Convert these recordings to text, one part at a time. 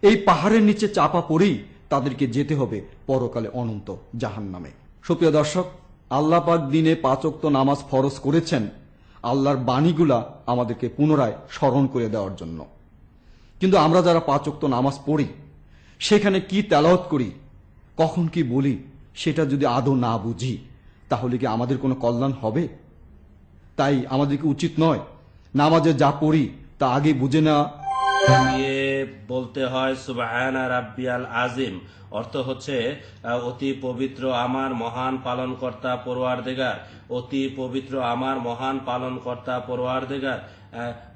এই পাহাড়ের নিচে চাপা পড়েই তাদেরকে যেতে হবে পরকালে অনন্ত জাহান্নামে। সুপ্রিয় দর্শক, আল্লাহ পাক দিনে 5 ওয়াক্ত নামাজ ফরজ করেছেন আল্লাহর বাণীগুলা আমাদেরকে পুনরায় স্মরণ করে দেওয়ার জন্য। কিন্তু আমরা যারা 5 ওয়াক্ত নামাজ পড়ি, সেখানে কি তেলাওয়াত করি, কখন কি বলি, সেটা যদি আদৌ না বুঝি, তাহলে কি আমাদের কোনো কল্যাণ হবে? তাই আমাদেরকে উচিত নয় নামাজে যা পড়ি তা আগে বুঝে নেওয়া। বলতে হয় সুবহান রাব্বিয়াল আজিম, অর্থ হচ্ছে অতি পবিত্র আমার মহান পালনকর্তা পরওয়ারদিগার, অতি পবিত্র আমার মহান পালনকর্তা পরওয়ারদিগার,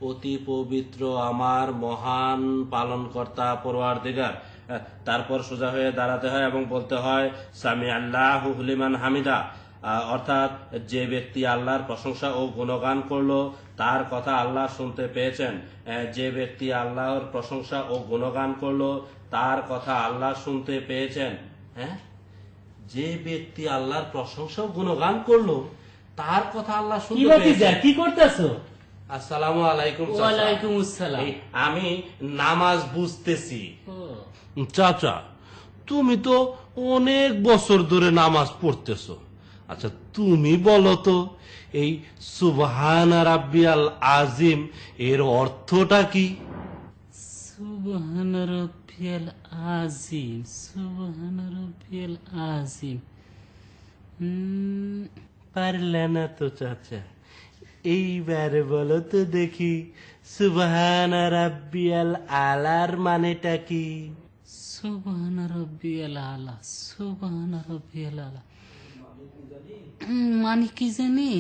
অতি পবিত্র আমার মহান পালনকর্তা পরওয়ারদিগার। তারপর সোজা হয়ে দাঁড়াতে হয় এবং বলতে হয় সামি আল্লাহু লিমান হামিদা, অর্থাৎ যে ব্যক্তি আল্লাহর প্রশংসা ও গুণগান করলো তার কথা আল্লাহ শুনতে পেয়েছেন। যে ব্যক্তি আল্লাহর প্রশংসা ও গুণগান করলো তার কথা আল্লাহ শুনতে পেয়েছেন। হ্যাঁ, যে ব্যক্তি আল্লাহর প্রশংসা ও গুণগান করলো তার কথা আল্লাহ শুনতে পেয়েছেন। কি করতেছো? আসসালামু আলাইকুম। ওয়ালাইকুম আসসালাম। আমি নামাজ বুঝতেছি। চাচা, তুমি তো অনেক বছর ধরে নামাজ পড়তেছো। আচ্ছা, তুমি বলো তো এই সুবহান রাব্বিয়াল আজিম এর অর্থটা কি? সুবহান রাব্বিয়াল আজিম, সুবহান রাব্বিয়াল আজিম। পারলে না তো চাচা, এইবার বলো তো দেখি সুবহান রাব্বিয়াল আলার মানেটা কি? সুবহান রাব্বিয়াল আলা, সুবহান রাব্বিয়াল আলা মানে কি জানি?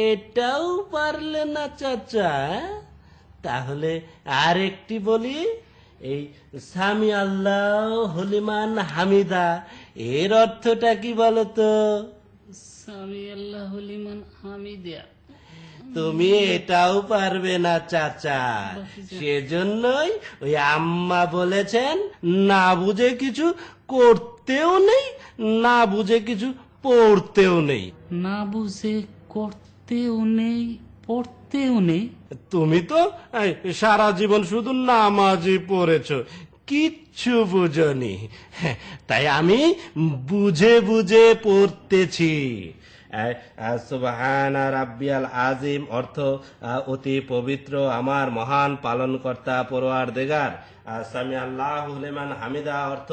এটাও পারলে না চাচা? তাহলে আরেকটি বলি, এই সামি আল্লাহ লিমান হামিদা এর অর্থটা কি বলো তো? সামি আল্লাহু লিমান হামিদা। তুমি এটাও পারবে না চাচা, সেজন্যই ওই আম্মা বলেছেন না বুঝে কিছু করতেও নেই, না বুঝে কিছু পড়তেও নেই। না বুঝে করতেও নেই, পড়তেও নেই। তুমি তো সারা জীবন শুধু নামাজই পড়েছো, কিচ্ছু বুঝনি। তাই আমি বুঝে বুঝে পড়তেছি। সুবহান রাব্বিয়াল আজিম অর্থ অতি পবিত্র আমার মহান পালনকর্তা পরওয়ারদিগার। সামি আল্লাহু লিমান হামিদা অর্থ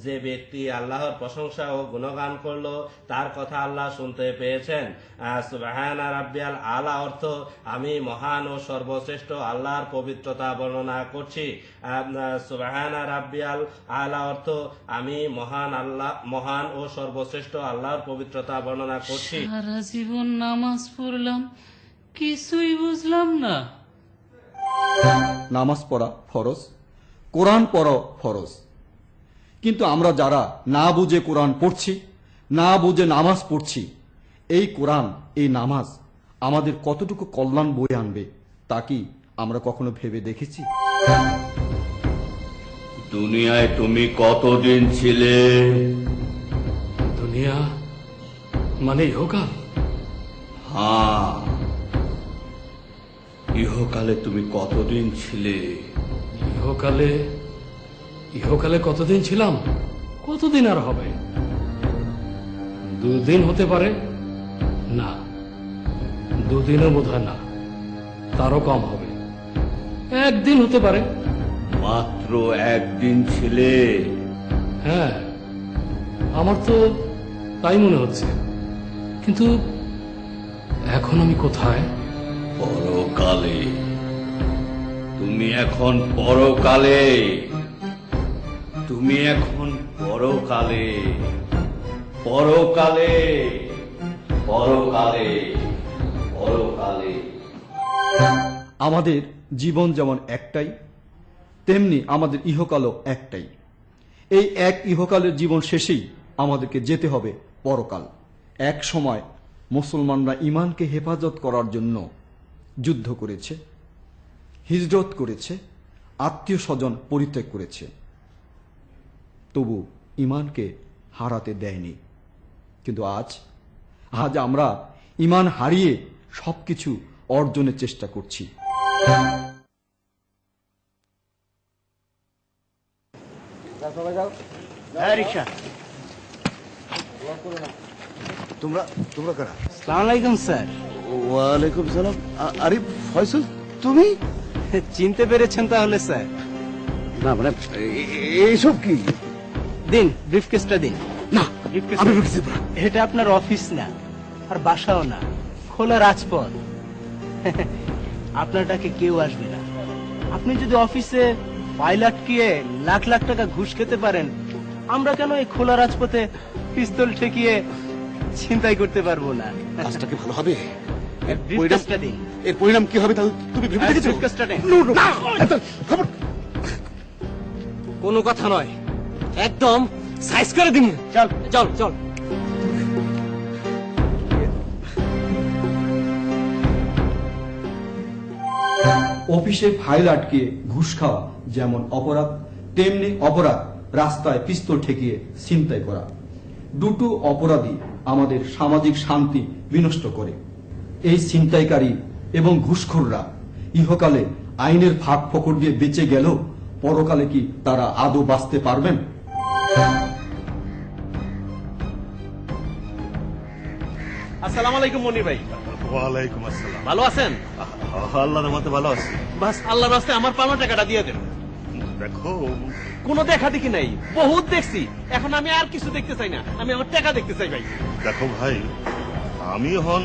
যে ব্যক্তি আল্লাহর প্রশংসা ও গুণগান করলো তার কথা আল্লাহ শুনতে পেয়েছেন। সুবহান রাব্বিয়াল আলা অর্থ আমি মহান ও সর্বশ্রেষ্ঠ আল্লাহর পবিত্রতা বর্ণনা করছি। সুবহান রাব্বিয়াল আলা অর্থ আমি মহান ও সর্বশ্রেষ্ঠ আল্লাহর পবিত্রতা বর্ণনা করছি। সারা জীবন নামাজ পড়লাম, কিছুই বুঝলাম না। নামাজ পড়া ফরজ, কোরআন পড়া ফরজ, কিন্তু আমরা যারা না বুঝে কোরআন পড়ছি, না বুঝে নামাজ পড়ছি, এই কোরআন এই নামাজ আমাদের কতটুকু কল্যাণ বয়ে আনবে তা কি আমরা কখনো ভেবে দেখেছি? দুনিয়ায় তুমি কতদিন ছিলে? দুনিয়া মানে ইহকাল? হ্যাঁ, ইহকালে তুমি কতদিন ছিলে? ইহকালে কতদিন ছিলাম? কতদিন আর হবে? 2 দিন হতে পারে, না 2 দিনও বোধহয় না, তারও কম হবে। 1 দিন হতে পারে। মাত্র 1 দিন ছিলে? হ্যাঁ, আমার তো তাই মনে হচ্ছে। কিন্তু এখন আমি কোথায়? পরকালে। তুমি এখন পরকালে, তুমি এখন পরকালে, পরকালে, পরকালে, পরকালে। আমাদের জীবন যেমন একটাই, তেমনি আমাদের ইহকালও একটাই। এই এক ইহকালের জীবন শেষেই আমাদেরকে যেতে হবে পরকাল। এক সময় মুসলমানরা ইমানকে হেফাজত করার জন্য যুদ্ধ করেছে, হিজরত করেছে, আত্মীয় স্বজন পরিত্যাগ করেছে, তবু ইমানকে হারাতে দেয়নি। কিন্তু আজ আমরা ইমান হারিয়ে সবকিছু অর্জনের চেষ্টা করছি। রিক্সা তোমরা তোমরা কারা? সালাম আলাইকুম স্যার। ওয়ালাইকুম সালাম। আরে ফয়সল, তুমি? চিনতে পেরেছেন তাহলে স্যার? না মানে এইসব কি? দিন ব্রিফকেসটা দিন। না ব্রিফকেস আমি বুঝতে পারি। এটা আপনার অফিস না, আর বাসাও না, খোলা রাজপথ। আপনারটাকে কেউ আসবে না। আপনি যদি অফিসে ফাইল আটকিয়ে লাখ লাখ টাকা ঘুষ খেতে পারেন, আমরা কেন এই খোলা রাজপথে পিস্তল ঠেকিয়ে ছিনতাই করতে পারবো না? কাজটা কি ভালো হবে? ব্রিফকেসটা দিন। এর পরিণাম কি হবে তা তুমি ভেবে দেখেছো? ব্রিফকেসটা দিন। খবর কোনো কথা নয়, একদম সাইজ করে দিন। চল চল চল। অফিসে ফাইল আটকে ঘুষ খাওয়া যেমন অপরাধ, তেমনি অপরাধ রাস্তায় পিস্তল ঠেকিয়ে ছিনতাই করা। দুটো অপরাধী আমাদের সামাজিক শান্তি বিনষ্ট করে। এই ছিনতাইকারী এবং ঘুষখোররা ইহকালে আইনের ফাঁক ফোকর দিয়ে বেঁচে গেল, পরকালে কি তারা আদৌ বাঁচতে পারবেন? আসসালামু আলাইকুম মনির ভাই। ওয়ালাইকুম আসসালাম। ভালো আছেন? আল্লাহর মতে ভালো আছি। বাস আল্লাহর রাস্তায় আমার পাওনা টাকাটা দিয়ে দেন। দেখো, কোনো দেখা দেখি নাই, বহুত দেখছি। এখন আমি আর কিছু দেখতে চাই না, আমি আমার টাকা দেখতে চাই ভাই। দেখো ভাই, আমি এখন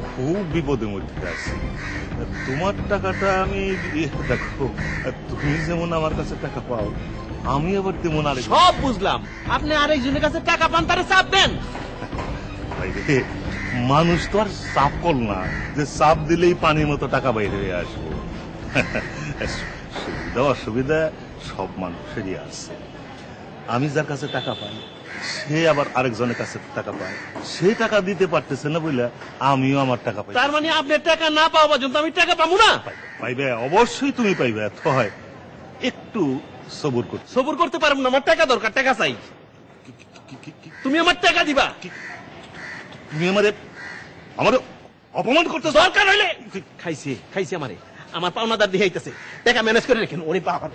খুব বিপদের মধ্যে আছি। তোমার টাকাটা আমি দেখো, তুমি যেমন আমার কাছে টাকা পাও, আমি আবার তেমন আরেক। সব বুঝলাম, আপনি আরেকজনের কাছে টাকা পান, তারা চাপ দেন। ভাই রে, মানুষ তো আর চাপ কল না যে চাপ দিলেই পানির মতো টাকা বাইরে হয়ে আসবো। সুবিধা অসুবিধা সব মানুষেরই আছে। আমি যার কাছে টাকা পাই, সে আবার আরেকজনের কাছে টাকা পায়, সে টাকা দিতে পারতেছে না বলে আমিও আমার টাকা পাই। তার মানে আপনি টাকা না পাওয়া পর্যন্ত আমি টাকা পাবো না? পাইবে, অবশ্যই তুমি পাইবে। তো হয় একটু সবুর করতে। সবুর করতে পারবো না, আমার টাকা দরকার, টাকা চাই। তুমি আমার টাকা দিবা। তুমি আমারে অপমান করতে দরকার হইলে খাইছে খাইছে আমারে, আমার পাওনাদার দিয়ে আইতেছে, টাকা ম্যানেজ করে রেখেন। ওরে বাবা,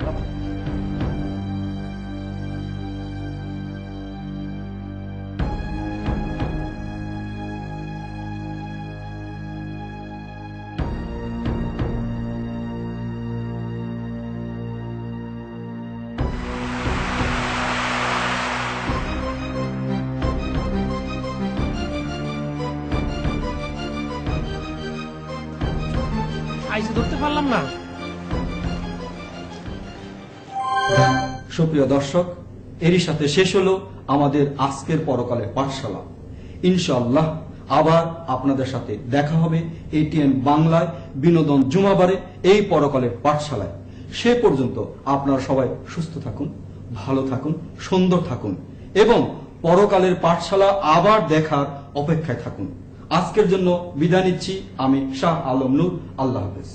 আইসে ধরতে পারলাম না। সুপ্রিয় দর্শক, এরই সাথে শেষ হলো আমাদের আজকের পরকালের পাঠশালা। ইনশাআল্লাহ আবার আপনাদের সাথে দেখা হবে এটিএন বাংলায় বিনোদন জুমাবারে এই পরকালের পাঠশালায়। সে পর্যন্ত আপনারা সবাই সুস্থ থাকুন, ভালো থাকুন, সুন্দর থাকুন এবং পরকালের পাঠশালা আবার দেখার অপেক্ষায় থাকুন। আজকের জন্য বিদায় নিচ্ছি। আমি শাহ আলম নূর। আল্লাহ হাফেজ।